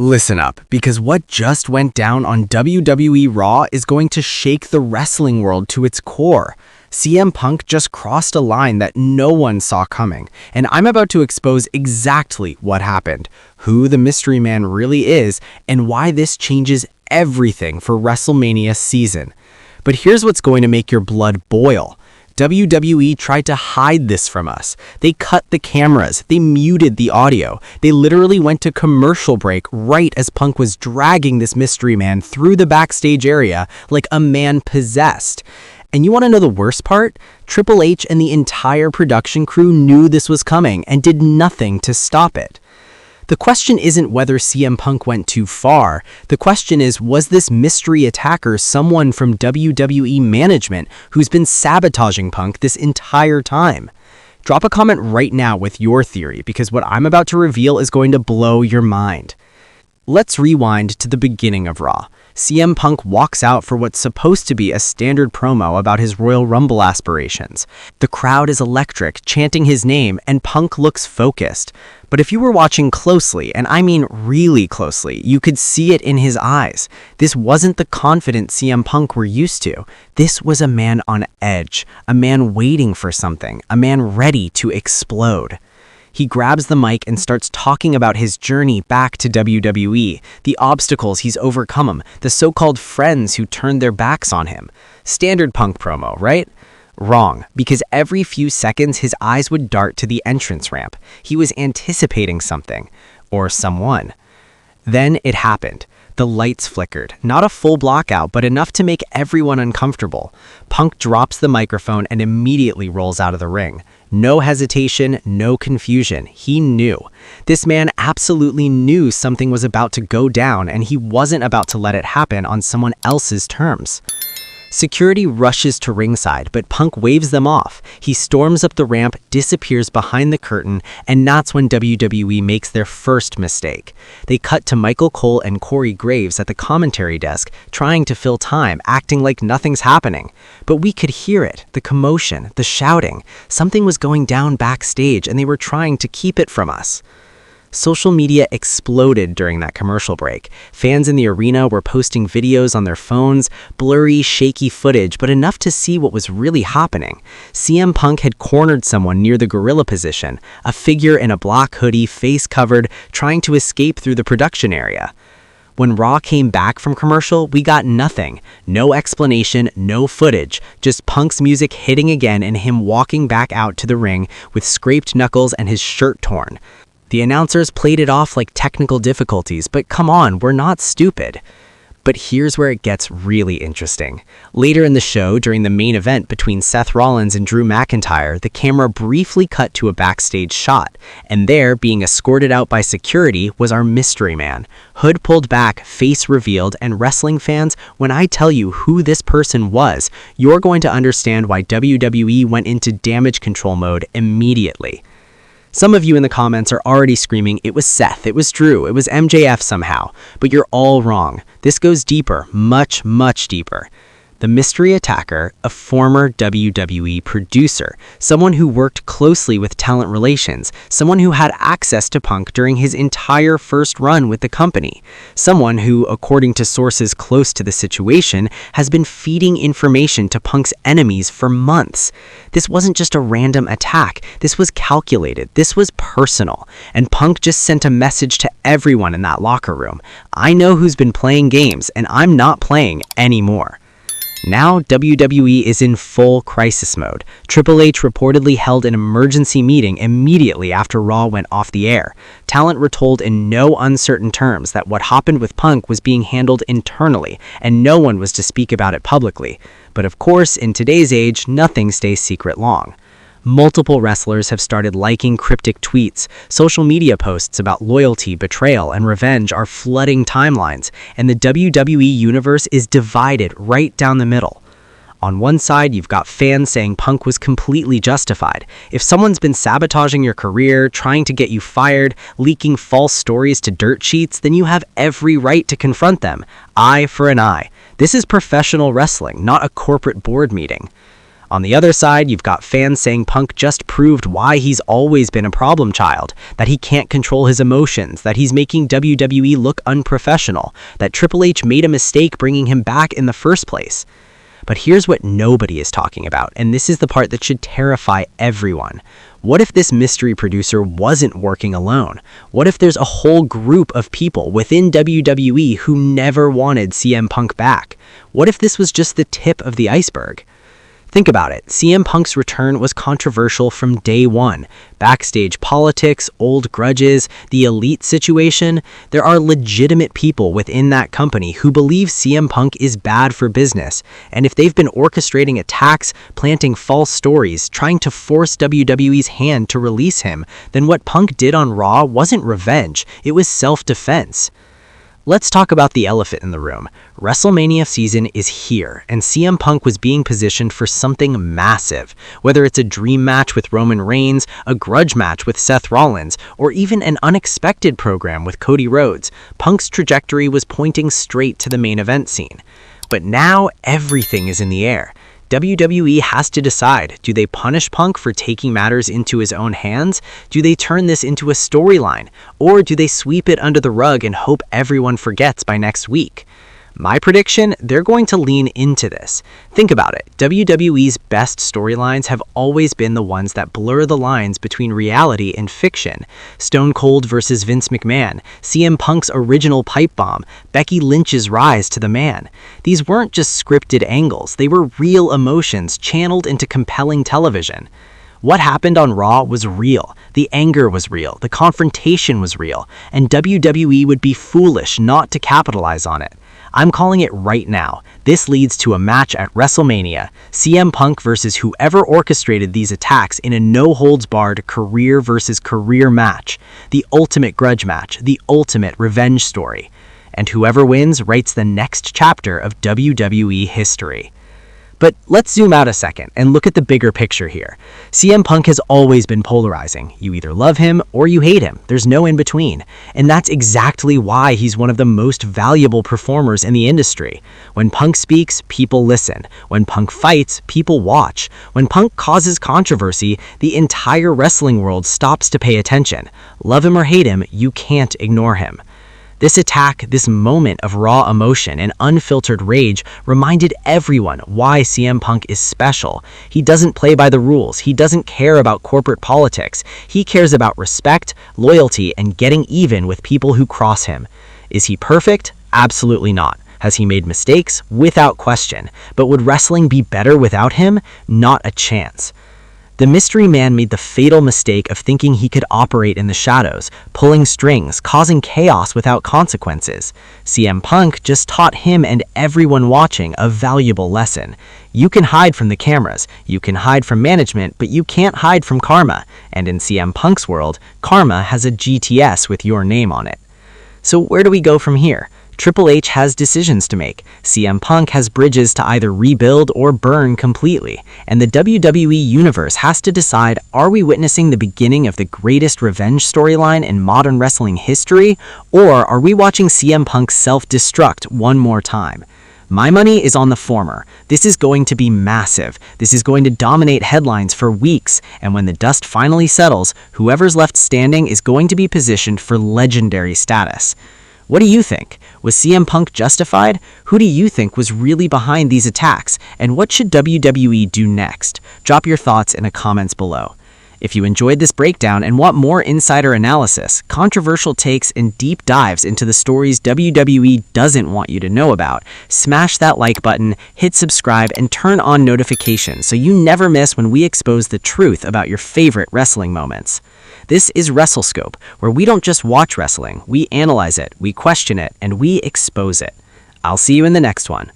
Listen up, because what just went down on WWE Raw is going to shake the wrestling world to its core. CM Punk just crossed a line that no one saw coming, and I'm about to expose exactly what happened, who the mystery man really is, and why this changes everything for WrestleMania season. But here's what's going to make your blood boil. WWE tried to hide this from us. They cut the cameras, they muted the audio, they literally went to commercial break right as Punk was dragging this mystery man through the backstage area like a man possessed. And you want to know the worst part? Triple H and the entire production crew knew this was coming and did nothing to stop it. The question isn't whether CM Punk went too far. The question is, was this mystery attacker someone from WWE management who's been sabotaging Punk this entire time? Drop a comment right now with your theory, because what I'm about to reveal is going to blow your mind. Let's rewind to the beginning of Raw. CM Punk walks out for what's supposed to be a standard promo about his Royal Rumble aspirations. The crowd is electric, chanting his name, and Punk looks focused. But if you were watching closely, and I mean really closely, you could see it in his eyes. This wasn't the confident CM Punk we're used to. This was a man on edge, a man waiting for something, a man ready to explode. He grabs the mic and starts talking about his journey back to WWE, the obstacles he's overcome, the so-called friends who turned their backs on him. Standard Punk promo, right? Wrong, because every few seconds his eyes would dart to the entrance ramp. He was anticipating something, or someone. Then it happened. The lights flickered, not a full blackout, but enough to make everyone uncomfortable. Punk drops the microphone and immediately rolls out of the ring. No hesitation, no confusion. He knew. This man absolutely knew something was about to go down, and he wasn't about to let it happen on someone else's terms. Security rushes to ringside, but Punk waves them off. He storms up the ramp, disappears behind the curtain, and that's when WWE makes their first mistake. They cut to Michael Cole and Corey Graves at the commentary desk, trying to fill time, acting like nothing's happening. But we could hear it, the commotion, the shouting. Something was going down backstage, and they were trying to keep it from us. Social media exploded during that commercial break. Fans in the arena were posting videos on their phones, blurry, shaky footage, but enough to see what was really happening. CM Punk had cornered someone near the gorilla position, a figure in a black hoodie, face covered, trying to escape through the production area. When Raw came back from commercial, we got nothing. No explanation, no footage, just Punk's music hitting again and him walking back out to the ring with scraped knuckles and his shirt torn. The announcers played it off like technical difficulties, but come on, we're not stupid. But here's where it gets really interesting. Later in the show, during the main event between Seth Rollins and Drew McIntyre, the camera briefly cut to a backstage shot, and there, being escorted out by security, was our mystery man. Hood pulled back, face revealed, and wrestling fans, when I tell you who this person was, you're going to understand why WWE went into damage control mode immediately. Some of you in the comments are already screaming, it was Seth, it was Drew, it was MJF somehow. But you're all wrong. This goes deeper, much, much deeper. The mystery attacker, a former WWE producer, someone who worked closely with talent relations, someone who had access to Punk during his entire first run with the company, someone who, according to sources close to the situation, has been feeding information to Punk's enemies for months. This wasn't just a random attack. This was calculated. This was personal. And Punk just sent a message to everyone in that locker room. I know who's been playing games, and I'm not playing anymore. Now, WWE is in full crisis mode. Triple H reportedly held an emergency meeting immediately after Raw went off the air. Talent were told in no uncertain terms that what happened with Punk was being handled internally, and no one was to speak about it publicly. But of course, in today's age, nothing stays secret long. Multiple wrestlers have started liking cryptic tweets. Social media posts about loyalty, betrayal, and revenge are flooding timelines, and the WWE universe is divided right down the middle. On one side, you've got fans saying Punk was completely justified. If someone's been sabotaging your career, trying to get you fired, leaking false stories to dirt sheets, then you have every right to confront them. Eye for an eye. This is professional wrestling, not a corporate board meeting. On the other side, you've got fans saying Punk just proved why he's always been a problem child, that he can't control his emotions, that he's making WWE look unprofessional, that Triple H made a mistake bringing him back in the first place. But here's what nobody is talking about, and this is the part that should terrify everyone. What if this mystery producer wasn't working alone? What if there's a whole group of people within WWE who never wanted CM Punk back? What if this was just the tip of the iceberg? Think about it. CM Punk's return was controversial from day one. Backstage politics, old grudges, the elite situation. There are legitimate people within that company who believe CM Punk is bad for business. And if they've been orchestrating attacks, planting false stories, trying to force WWE's hand to release him, then what Punk did on Raw wasn't revenge. It was self-defense. Let's talk about the elephant in the room. WrestleMania season is here, and CM Punk was being positioned for something massive. Whether it's a dream match with Roman Reigns, a grudge match with Seth Rollins, or even an unexpected program with Cody Rhodes, Punk's trajectory was pointing straight to the main event scene. But now everything is in the air. WWE has to decide, do they punish Punk for taking matters into his own hands? Do they turn this into a storyline? Or do they sweep it under the rug and hope everyone forgets by next week? My prediction, they're going to lean into this. Think about it. WWE's best storylines have always been the ones that blur the lines between reality and fiction. Stone Cold versus Vince McMahon, CM Punk's original pipe bomb, Becky Lynch's rise to the man. These weren't just scripted angles, they were real emotions channeled into compelling television. What happened on Raw was real. The anger was real. The confrontation was real. And WWE would be foolish not to capitalize on it. I'm calling it right now. This leads to a match at WrestleMania. CM Punk versus whoever orchestrated these attacks in a no-holds-barred career versus career match. The ultimate grudge match. The ultimate revenge story. And whoever wins writes the next chapter of WWE history. But let's zoom out a second and look at the bigger picture here. CM Punk has always been polarizing. You either love him or you hate him. There's no in between. And that's exactly why he's one of the most valuable performers in the industry. When Punk speaks, people listen. When Punk fights, people watch. When Punk causes controversy, the entire wrestling world stops to pay attention. Love him or hate him, you can't ignore him. This attack, this moment of raw emotion and unfiltered rage reminded everyone why CM Punk is special. He doesn't play by the rules. He doesn't care about corporate politics. He cares about respect, loyalty, and getting even with people who cross him. Is he perfect? Absolutely not. Has he made mistakes? Without question. But would wrestling be better without him? Not a chance. The mystery man made the fatal mistake of thinking he could operate in the shadows, pulling strings, causing chaos without consequences. CM Punk just taught him and everyone watching a valuable lesson. You can hide from the cameras, you can hide from management, but you can't hide from karma. And in CM Punk's world, karma has a GTS with your name on it. So where do we go from here? Triple H has decisions to make. CM Punk has bridges to either rebuild or burn completely. And the WWE Universe has to decide, are we witnessing the beginning of the greatest revenge storyline in modern wrestling history? Or are we watching CM Punk self-destruct one more time? My money is on the former. This is going to be massive. This is going to dominate headlines for weeks. And when the dust finally settles, whoever's left standing is going to be positioned for legendary status. What do you think? Was CM Punk justified? Who do you think was really behind these attacks? And what should WWE do next? Drop your thoughts in the comments below. If you enjoyed this breakdown and want more insider analysis, controversial takes, and deep dives into the stories WWE doesn't want you to know about, smash that like button, hit subscribe, and turn on notifications so you never miss when we expose the truth about your favorite wrestling moments. This is WrestleScope, where we don't just watch wrestling, we analyze it, we question it, and we expose it. I'll see you in the next one.